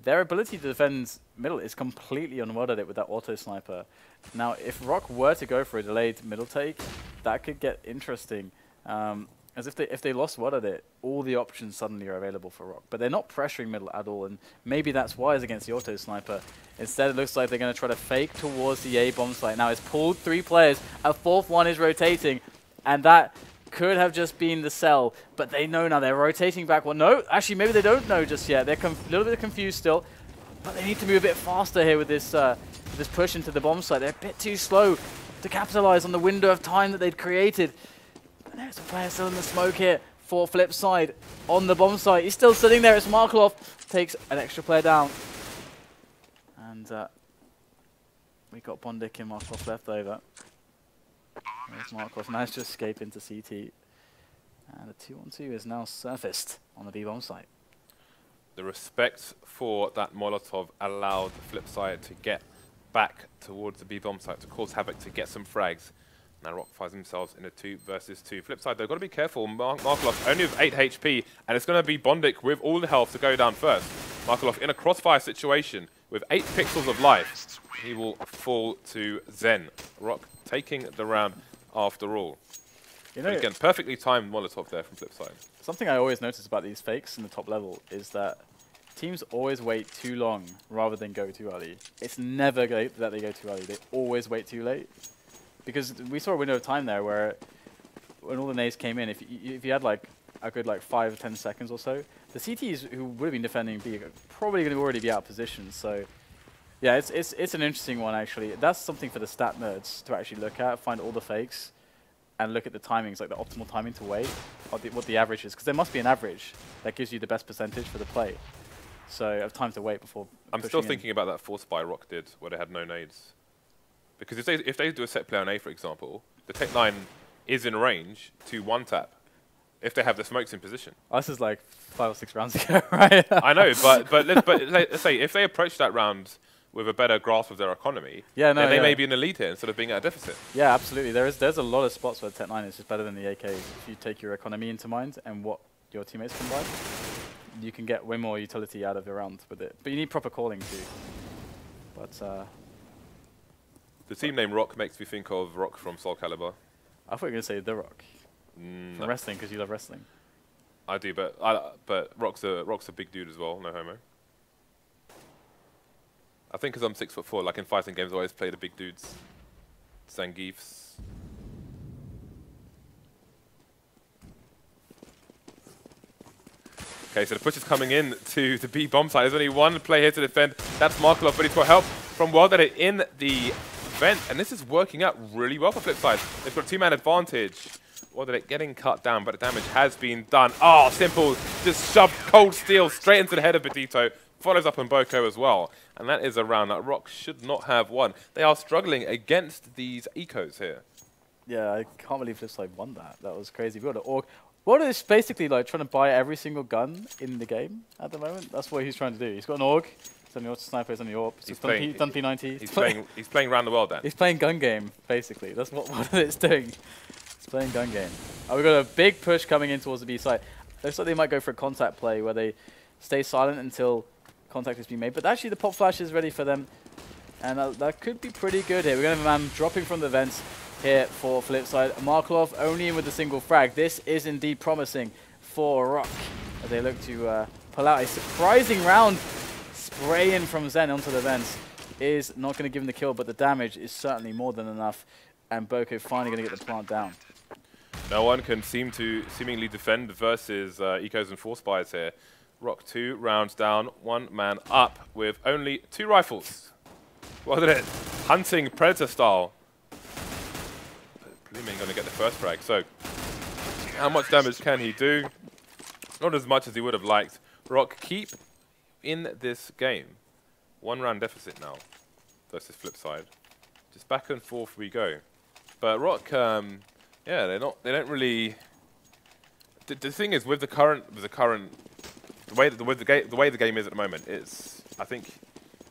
their ability to defend middle is completely on WorldEdit with that auto sniper. Now, if Rock were to go for a delayed middle take, that could get interesting. As if they lost WorldEdit, all the options suddenly are available for Rock. But they're not pressuring middle at all, and maybe that's wise against the auto sniper. Instead, it looks like they're going to try to fake towards the A bomb site. Now, it's pulled 3 players. A 4th one is rotating, and that could have just been the sell. But they know now. They're rotating back. Well, no, actually, maybe they don't know just yet. They're a little bit confused still, but they need to move a bit faster here with this push into the bomb site. They're a bit too slow to capitalize on the window of time that they'd created. And there's a player still in the smoke here for Flipside on the bomb site. He's still sitting there. It's Markelov. Takes an extra player down. And we got bondik and Markelov left over. There's Markelov managed to escape into CT. And the 2-on-2 is now surfaced on the B bomb site. The respect for that Molotov allowed the Flipside to get back towards the B bomb site to cause havoc, to get some frags. Now Rock finds themselves in a 2 versus 2. Flipside, they've got to be careful. Markelov only with 8 HP, and it's going to be bondik with all the health to go down first. Markelov in a crossfire situation with 8 pixels of life. He will fall to Zen. Rock taking the round after all. You know, again, perfectly timed Molotov there from Flipside. Something I always notice about these fakes in the top level is that teams always wait too long rather than go too early. It's never that they go too early. They always wait too late. Because we saw a window of time there where when all the nades came in, if you had like a good 5 or 10 seconds or so, the CTs who would have been defending B are probably going to already be out of position. So yeah, it's an interesting one actually. That's something for the stat nerds to actually look at, find all the fakes, and look at the timings, like the optimal timing to wait, or what the average is. Because there must be an average that gives you the best percentage for the play. So I have time to wait before. I'm still thinking about that force buy Rock did, where they had no nades. Because if they do a set play on A, for example, the Tech 9 is in range to 1-tap if they have the smokes in position. Oh, this is like 5 or 6 rounds ago, right? I know, but let's say if they approach that round with a better grasp of their economy, then they may be in the lead here instead of being at a deficit. Yeah, absolutely. There's a lot of spots where the Tech 9 is just better than the AK. If you take your economy into mind and what your teammates can buy, you can get way more utility out of the round with it. But you need proper calling too. But the team name Rock makes me think of Rock from Soul Calibur. I thought you were going to say The Rock. From wrestling, because you love wrestling. I do, but Rock's a big dude as well, no homo. I think because I'm 6'4", like in fighting games, I always play the big dudes. Zangiefs. Okay, so the push is coming in to the B bomb site. There's only one player here to defend. That's Markelov, but he's got help from WorldEdit in the vent, and this is working out really well for Flipside. They've got a 2-man advantage. WorldEdit getting cut down, but the damage has been done. Oh, simple. Just shoved cold steel straight into the head of Bodito. Follows up on Boco as well. And that is a round that Rock should not have won. They are struggling against these ecos here. Yeah, I can't believe Flipside won that. That was crazy. We got an org. WorldEdit is basically like trying to buy every single gun in the game at the moment. That's what he's trying to do. He's got an org. He's on the auto sniper. He's on the AWP. He's done P90. He's playing around the world then. He's playing gun game, basically. That's what WorldEdit's doing. He's playing gun game. Oh, we've got a big push coming in towards the B side. Looks like they might go for a contact play where they stay silent until contact has been made. But actually the pop flash is ready for them. And that could be pretty good here. We're going to have a man dropping from the vents here for Flipside. Markelov only in with a single frag. This is indeed promising for Rock as they look to pull out a surprising round. Spray in from Zen onto the vents is not going to give him the kill, but the damage is certainly more than enough. And Boco finally going to get the plant down. No one can seemingly defend versus Ecos and Force Buys here. Rock 2 rounds down, 1 man up with only 2 rifles. What did it? Hunting Predator style. Plum ain't going to get the first frag, so how much damage can he do? Not as much as he would have liked. Rock keep in this game. 1 round deficit now versus Flipside. Just back and forth we go. But Rock, yeah, they don't really. The thing is, with the way the game is at the moment, I think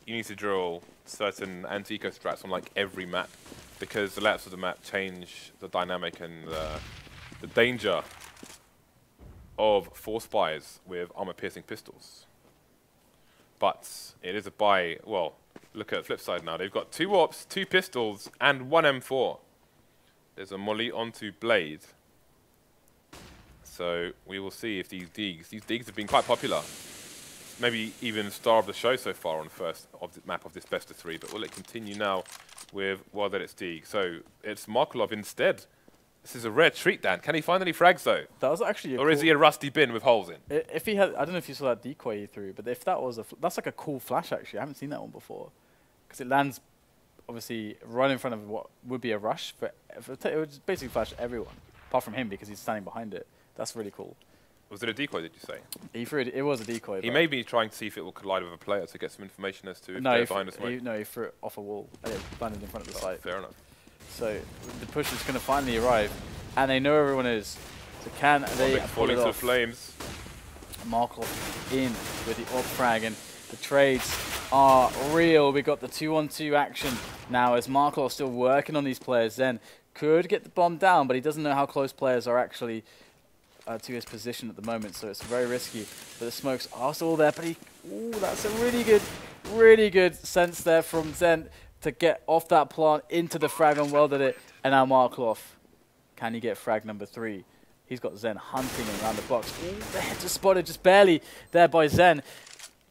you need to drill certain anti-eco strats on like every map, because the layouts of the map change the dynamic and the danger of force buys with armor-piercing pistols. But it is a buy. Well, look at Flipside now. They've got 2 warps, 2 pistols, and 1 M4. There's a molly onto Blade. So we will see if these digs have been quite popular. Maybe even star of the show so far on the first of the map of this best of 3. But will it continue now with WorldEdit's dig? So it's Markelov instead. This is a rare treat, Dan. Can he find any frags though? That was actually. Or is he a rusty bin with holes in? If he had, I don't know if you saw that decoy he threw, but if that was that's like a cool flash actually. I haven't seen that one before, because it lands obviously right in front of what would be a rush, but it would just basically flash everyone apart from him because he's standing behind it. That's really cool. Was it a decoy? Did you say? He threw it. It was a decoy. He may be trying to see if it will collide with a player to get some information as to if they're behind us. No, he threw it off a wall. And it landed in front of the site. Fair enough. So the push is going to finally arrive, and they know everyone is. So can they pull it off? To flames. Markelov in with the AWP frag, and the trades are real. We got the 2-on-2 action now as Markelov still working on these players. Then could get the bomb down, but he doesn't know how close players are actually to his position at the moment, so it's very risky. But the smokes are still there, but that's a really good sense there from Zen to get off that plant into the frag on WorldEdit, and now Markelov. Can he get frag number 3? He's got Zen hunting him around the box. The heads are spotted just barely there by Zen.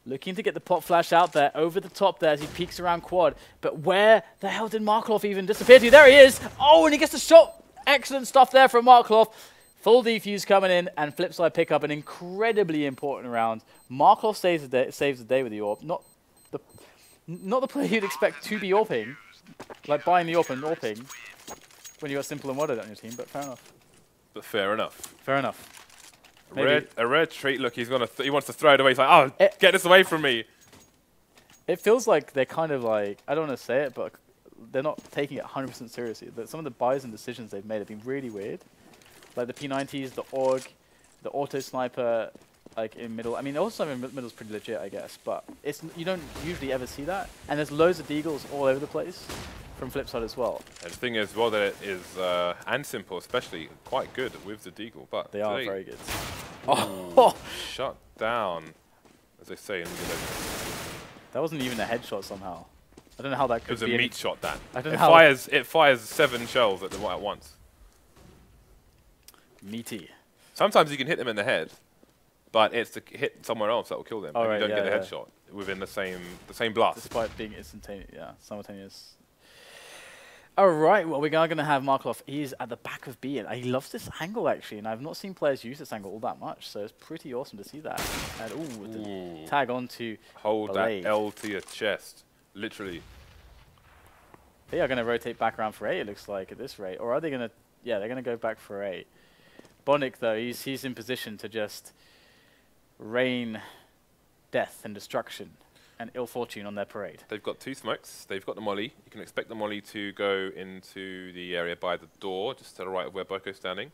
Looking to get the pop flash out there, over the top there as he peeks around quad. But where the hell did Markelov even disappear to? There he is! Oh, and he gets the shot! Excellent stuff there from Markelov. Full defuse coming in, and Flipside pick up an incredibly important round. Markelov saves the day with the AWP. Not the player you'd expect to be AWPing, like buying the AWP and AWPing when you got Simple and WorldEdit on your team, but fair enough. But fair enough. Fair enough. A red treat. Look, he wants to throw it away. He's like, oh, get this away from me. It feels like they're kind of like, I don't want to say it, but they're not taking it 100% seriously. Some of the buys and decisions they've made have been really weird. Like the P90s, the AUG, the auto sniper, like in middle. I mean, the auto sniper in middle is pretty legit, I guess, but you don't usually ever see that. And there's loads of deagles all over the place from Flipside as well. And the thing is, WorldEdit is, and Simple especially, quite good with the deagle, but they are very good. Oh, shut down, as they say in the That wasn't even a headshot somehow. I don't know how that could be. It was a meat shot, Dan. I don't know it fires 7 shells at once. Meaty. Sometimes you can hit them in the head, but it's to hit somewhere else that will kill them. Oh, you don't get a headshot within the same blast. Despite being instantaneous, simultaneous. All right, well, we're going to have Markelov. He's at the back of B, and he loves this angle, actually, and I've not seen players use this angle all that much, so it's pretty awesome to see that. And, the tag on to Hold that L to your chest, literally. They are going to rotate back around for A, it looks like, at this rate. Or are they going to... Yeah, they're going to go back for A. Bondik, though, he's in position to just rain death and destruction and ill fortune on their parade. They've got 2 smokes. They've got the molly. You can expect the molly to go into the area by the door, just to the right of where Boco's standing.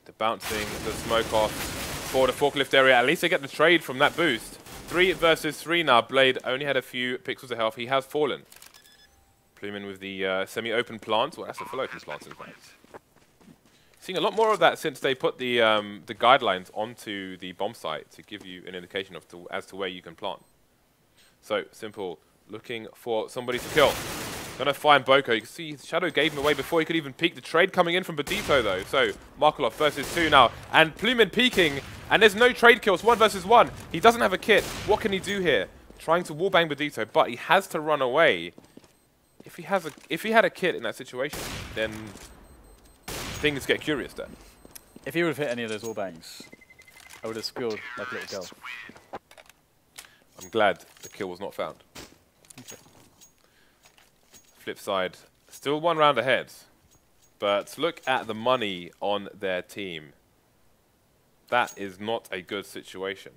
They're bouncing the smoke off for the forklift area. At least they get the trade from that boost. 3 versus 3 now. Blade only had a few pixels of health. He has fallen. Plum in with the semi-open plant. Well, that's a full open plant, in fact. Seeing a lot more of that since they put the guidelines onto the bomb site to give you an indication as to where you can plant. So, Simple looking for somebody to kill. Gonna find Boco. You can see Shadow gave him away before he could even peek. The trade coming in from Bodito, though. So, Markelov versus 2 now. And Plum peeking, and there's no trade kills. 1 versus 1. He doesn't have a kit. What can he do here? Trying to wallbang Bodito, but he has to run away. If he had a kit in that situation, then things get curious then. If he would have hit any of those wallbangs, I would have squealed like a little girl. I'm glad the kill was not found. Okay. Flipside, still 1 round ahead, but look at the money on their team. That is not a good situation.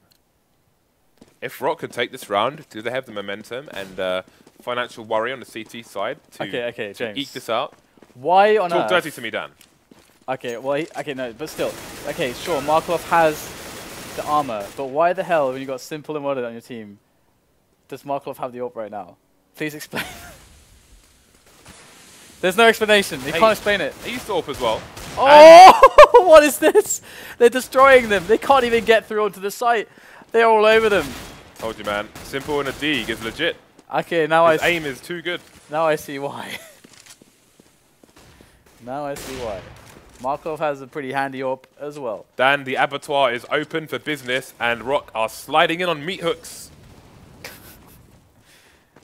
If Rock could take this round, do they have the momentum and financial worry on the CT side to James. eke this out? Why on Talk earth? dirty to me, Dan. Okay, well, okay, no, but still. Okay, sure, Markelov has the armor, but why the hell, when you got Simple and WorldEdit on your team, does Markelov have the AWP right now? Please explain. There's no explanation. You can't explain it. He used to AWP as well. Oh, what is this? They're destroying them. They can't even get through onto the site. They're all over them. Told you, man. Simple and a D is legit. Okay, now His aim is too good. Now I see why. Now I see why. Markelov has a pretty handy AWP as well. Dan, the abattoir is open for business, and Rock are sliding in on meat hooks.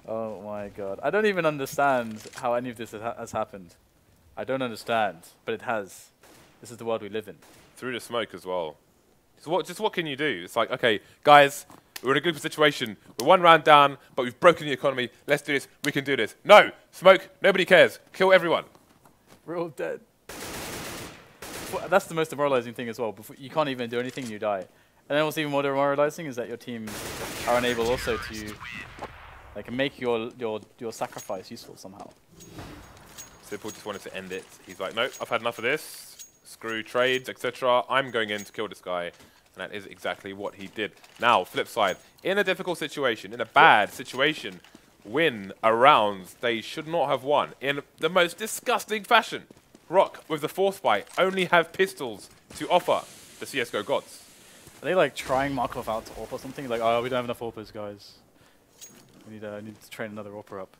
Oh my god. I don't even understand how any of this has happened. I don't understand, but it has. This is the world we live in. Through the smoke as well. So what can you do? It's like, okay, guys, we're in a good situation. We're one round down, but we've broken the economy. Let's do this. We can do this. No! Smoke. Nobody cares. Kill everyone. We're all dead. Well, that's the most demoralizing thing as well. You can't even do anything and you die. And then what's even more demoralizing is that your team are unable also to like make your sacrifice useful somehow. Simple just wanted to end it. He's like, nope, I've had enough of this. Screw trades, etc. I'm going in to kill this guy. And that is exactly what he did. Now, flip side. In a difficult situation, in a bad situation, win a round they should not have won. In the most disgusting fashion. Rock, with the fourth fight, only have pistols to offer the CSGO gods. Are they like trying Markelov out to AWP or something? Like, oh, we don't have enough AWPers, guys. We need to train another AWPer up.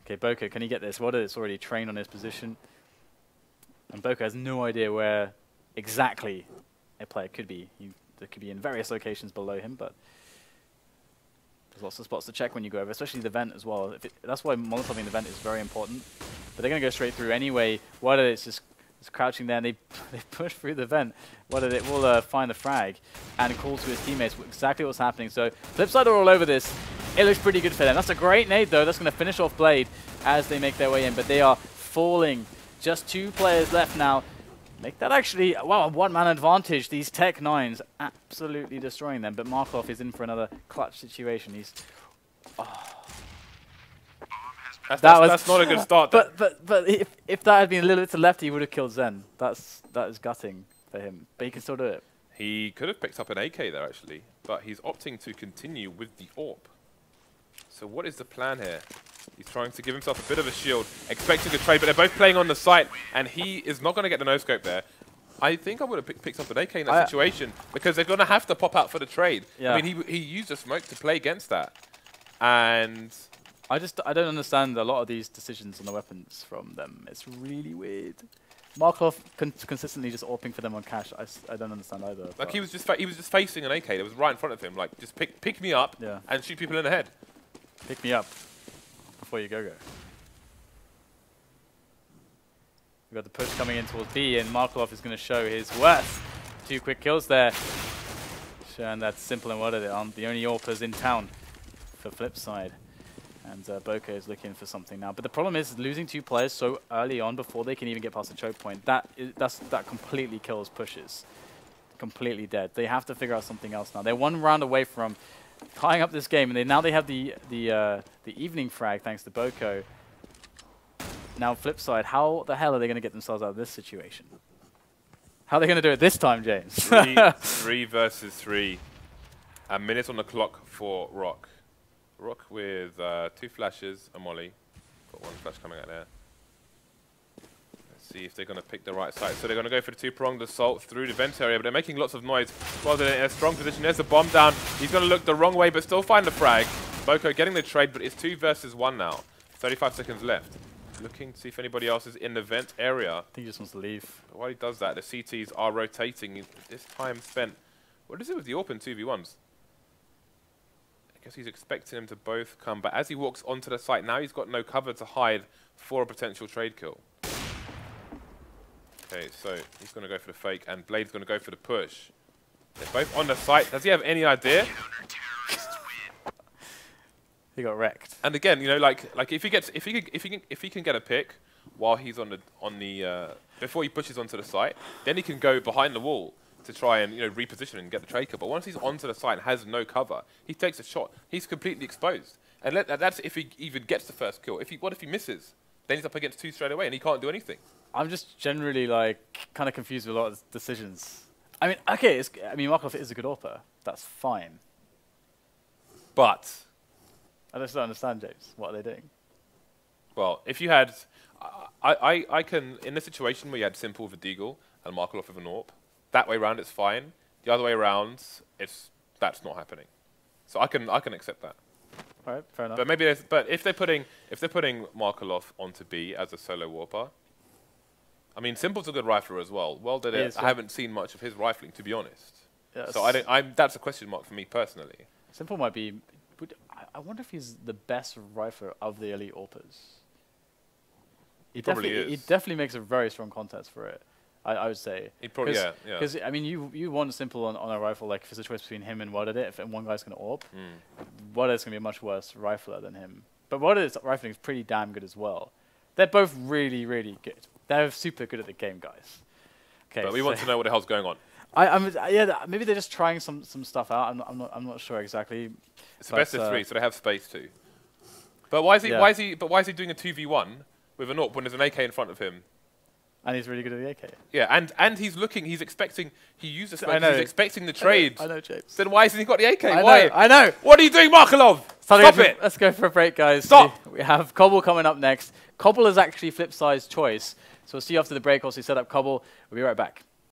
Okay, Boco, can he get this? What is it's already trained on his position. And Boco has no idea where exactly a player could be. There could be in various locations below him, but there's lots of spots to check when you go over, especially the vent as well. That's why molotoving the vent is very important. But they're going to go straight through anyway. WorldEdit's just crouching there, and they push through the vent. WorldEdit will find the frag and call to his teammates exactly what's happening. So Flipside are all over this. It looks pretty good for them. That's a great nade, though. That's going to finish off Blade as they make their way in. But they are falling. Just 2 players left now. Make that actually, wow, a one-man advantage. These Tech 9s absolutely destroying them. But Markelov is in for another clutch situation. He's... Oh. That's not a good start. But if that had been a little bit to left, he would have killed Zen. That is gutting for him. But he can still do it. He could have picked up an AK there, actually. But he's opting to continue with the AWP. So what is the plan here? He's trying to give himself a bit of a shield, expecting a trade, but they're both playing on the site, and he is not going to get the no-scope there. I think I would have picked up an AK in that situation, because they're going to have to pop out for the trade. Yeah. I mean, he used a smoke to play against that. And... I don't understand a lot of these decisions on the weapons from them. It's really weird. Markelov consistently just AWPing for them on cash. I don't understand either. Like he was just facing an AK that was right in front of him. Like just pick me up and shoot people in the head. Pick me up before you go. We've got the push coming in towards B, and Markelov is going to show his worth. 2 quick kills there, showing that Simple and WorldEdit aren't the only AWPers in town for Flipside. And Boco is looking for something now. But the problem is losing 2 players so early on before they can even get past the choke point. That completely kills pushes. Completely dead. They have to figure out something else now. They're 1 round away from tying up this game, and now they have the evening frag thanks to Boco. Now Flipside, how the hell are they going to get themselves out of this situation? How are they going to do it this time, James? 3 versus 3. A minute on the clock for Rock. Rock with 2 flashes, a molly. Got 1 flash coming out there. Let's see if they're going to pick the right side. So they're going to go for the 2-pronged assault through the vent area, but they're making lots of noise while they're in a strong position. There's the bomb down. He's going to look the wrong way, but still find the frag. Boco getting the trade, but it's 2 versus 1 now. 35 seconds left. Looking to see if anybody else is in the vent area. I think he just wants to leave. But while he does that, the CTs are rotating. This time spent. What is it with the open 2v1s? I guess he's expecting them to both come, but as he walks onto the site, now he's got no cover to hide for a potential trade kill. Okay, so he's going to go for the fake, and Blade's going to go for the push. They're both on the site. Does he have any idea? He got wrecked. And again, you know, like if he can get a pick while he's on the before he pushes onto the site, then he can go behind the wall. to try and reposition and get the trade kill. But once he's onto the side and has no cover, he takes a shot. He's completely exposed. And that's if he even gets the first kill. What if he misses? Then he's up against 2 straight away and he can't do anything. I'm just generally kind of confused with a lot of decisions. I mean, okay, Markelov is a good AWPer. That's fine. But I just don't understand, James. What are they doing? Well, if you had, I can, in a situation where you had simple with a Deagle and Markelov with an AWP, that way around it's fine. The other way around, that's not happening. So I can accept that. All right, fair enough. But if they're putting Markelov onto B as a solo warper, I mean, Simple's a good rifler as well. WorldEdit, I haven't seen much of his rifling, to be honest. Yes. So that's a question mark for me personally. Simple might be. I wonder if he's the best rifler of the elite AWPers. He definitely makes a very strong contest for it. I would say. Probably, yeah. Because I mean, you want Simple on a rifle, like if it's a choice between him and WorldEdit, if one guy's going to AWP, WorldEdit's going to be a much worse rifler than him. But WorldEdit's rifling is pretty damn good as well. They're both really, really good. They're super good at the game, guys. Okay. But we want to know what the hell's going on. Yeah, maybe they're just trying some stuff out. I'm not sure exactly. It's a best of 3, so they have space too. But why is he doing a 2v1 with an AWP when there's an AK in front of him? And he's really good at the AK. Yeah, and he's expecting, he uses he's expecting the trade. I know, James. Then why hasn't he got the AK? I know. What are you doing, Markelov? Stop it. Let's go for a break, guys. Stop. We have Cobble coming up next. Cobble is actually Flipside's choice. So we'll see you after the break. Also set up Cobble. We'll be right back.